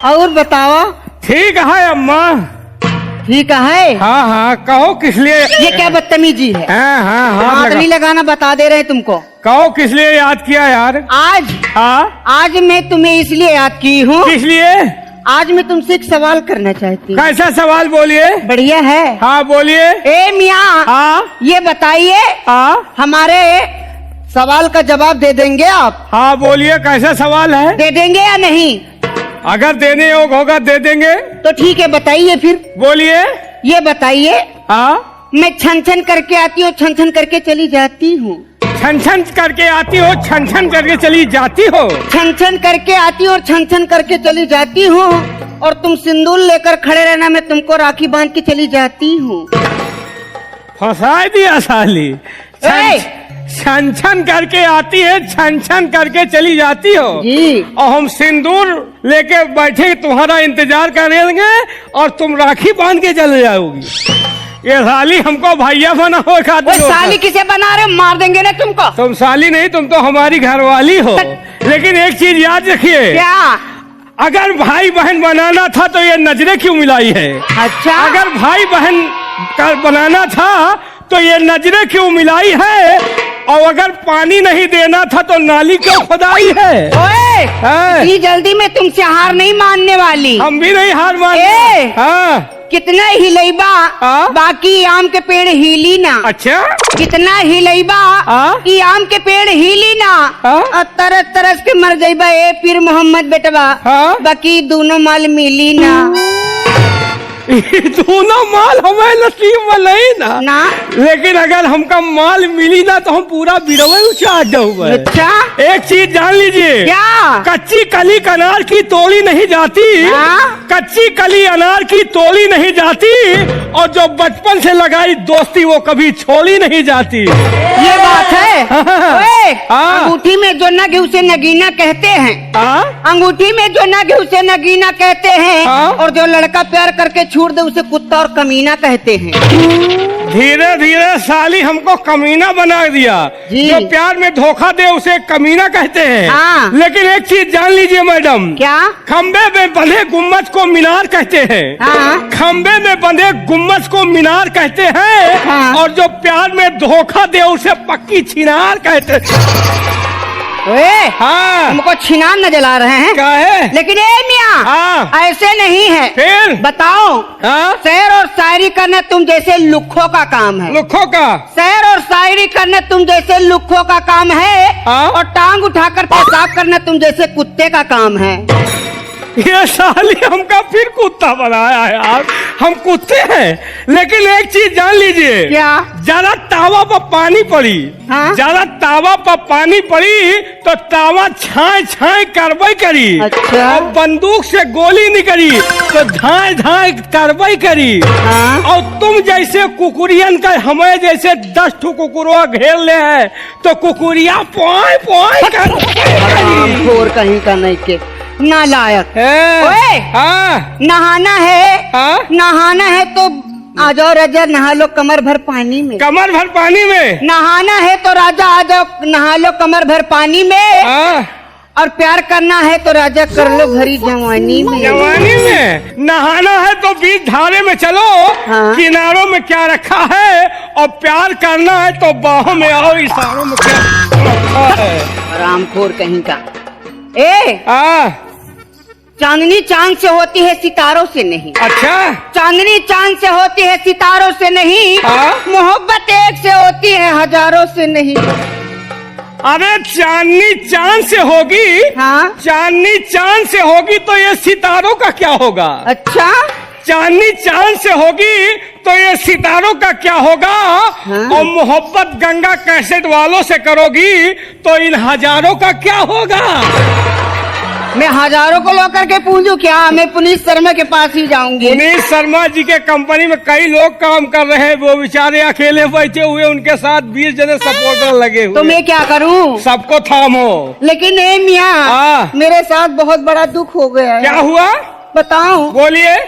और बताओ। ठीक है अम्मा। ठीक है। हाँ हाँ कहो किस लिए। ये क्या बदतमीजी है। हाँ हाँ हाँ हाथ नहीं लगाना बता दे रहे तुमको। कहो किस लिए याद किया यार। आज मैं तुम्हें इसलिए याद की हूँ। किस लिए। आज मैं तुमसे एक सवाल करना चाहती हूँ। कैसा सवाल बोलिए। बढ़िया है। हाँ बोलिए। ए मियाँ। हाँ ये बताइए। हाँ हमारे सवाल का जवाब दे देंगे आप। हाँ बोलिए कैसा सवाल है। दे देंगे या नहीं। अगर देने योग होगा दे देंगे। तो ठीक है बताइए फिर। बोलिए। ये बताइए। हाँ मैं छन छन करके आती हूँ, छन छन करके चली जाती हूँ। छन छन करके आती हो, छन छन करके चली जाती हो। छन छन करके आती हूँ और छन छन करके चली जाती हूँ, और तुम सिंदूर लेकर खड़े रहना, मैं तुमको राखी बांध के चली जाती हूँ। फंसा दिया साली। छन छन करके आती है, छन छन करके चली जाती हो जी। और हम सिंदूर लेके बैठे तुम्हारा इंतजार करेंगे और तुम राखी बांध के चले जाओगी। ये साली हमको भैया बना हो खाती हो। साली किसे बना रहे, मार देंगे ना तुमको। तुम साली नहीं, तुम तो हमारी घरवाली हो। लेकिन एक चीज याद रखिए। क्या। अगर भाई बहन बनाना था तो ये नजरें क्यों मिलाई है। अच्छा। अगर भाई बहन का बनाना था तो ये नजरें क्यों मिलाई है, और अगर पानी नहीं देना था तो नाली क्यों खुदाई है। ओए, इतनी जल्दी में तुमसे हार नहीं मानने वाली। हम भी नहीं हार मानते। हाँ कितना हिलैबा बाकी आम के पेड़ हिली ना। अच्छा। कितना हिलैबा कि आम के पेड़ हिली ना, और तरस तरस के मर जाइबा ए पीर मोहम्मद बेटवा। बाकी दोनों माल मिली ना। दोनों माल हमें नसीब में नहीं ना। लेकिन अगर हमका माल मिली ना तो हम पूरा बिरवे उछाड़ जाऊंगा। अच्छा। एक चीज जान लीजिए। क्या। कच्ची कली अनार की तोड़ी नहीं जाती। कच्ची कली अनार की तोड़ी नहीं जाती, और जो बचपन से लगाई दोस्ती वो कभी छोड़ी नहीं जाती। ये बात है। अंगूठी में जो नग उसे नगीना कहते हैं। अंगूठी में जो नग उसे नगीना कहते हैं, और जो लड़का प्यार करके छोड़ दे उसे कुत्ता और कमीना कहते हैं। धीरे धीरे साली हमको कमीना बना दिया। जो प्यार में धोखा दे उसे कमीना कहते हैं। लेकिन एक चीज जान लीजिए मैडम। क्या। खम्बे में बंधे गुम्बद को मीनार कहते हैं। खम्बे में बंधे गुम्बद को मीनार कहते हैं, और जो प्यार में धोखा दे उसे पक्की छिनार कहते हैं। हमको छिनार नजर आ रहे हैं। क्या है। लेकिन ए मियाँ ऐसे नहीं है। फिर बताओ। शेर और शायरी करना तुम जैसे लुखों का काम है। लुखों का। शेर और शायरी करना तुम जैसे लुखों का काम है, और टांग उठाकर पेशाब करना तुम जैसे कुत्ते का काम है। ये साली हमका फिर कुत्ता बनाया है यार। हम कुत्ते हैं। लेकिन एक चीज जान लीजिए। क्या। ज्यादा तावा पर पानी पड़ी। ज्यादा तावा पर पानी पड़ी तो तावा छाए छाए करवाई करी। अच्छा। और बंदूक से गोली निकली तो झाए झाए करवाई करी। और तुम जैसे कुकुरियन का हमें जैसे 10 ठो कुकुरवा घेर ले है तो कुकुरिया पोए पोए कर कहीं का नहीं के नालायक। नहाना है। नहाना है तो आ जाओ राजा, नहा लो कमर भर पानी में। कमर भर पानी में। नहाना है तो राजा आ जाओ, नहा लो कमर भर पानी में। और प्यार करना है तो राजा कर लो भरी जवानी में। जवानी में। नहाना है तो बीच धारे में चलो। किनारों में क्या रखा है, और प्यार करना है तो बाहों में आओ, इशारों में क्या रखा है। रामखोर कहीं का। चांदनी चांद से होती है सितारों से नहीं। अच्छा। चांदनी चांद से होती है सितारों से नहीं। मोहब्बत एक से होती है हजारों से नहीं। अरे चांदनी चांद से होगी। चांदनी चांद से होगी तो ये सितारों का क्या होगा। अच्छा। चांदनी चांद से होगी तो ये सितारों का क्या होगा। और मोहब्बत गंगा कैसेट वालों से करोगी तो इन हजारों का क्या होगा। मैं हजारों को लेकर के पूछूं क्या। मैं पुनीत शर्मा के पास ही जाऊंगी। पुनीत शर्मा जी के कंपनी में कई लोग काम कर रहे हैं, वो बेचारे अकेले बैठे हुए, उनके साथ 20 जने सपोर्टर लगे हुए। तो मैं क्या करूं। सबको थामो। लेकिन ए मियाँ मेरे साथ बहुत बड़ा दुख हो गया है। क्या हुआ बताओ। बोलिए।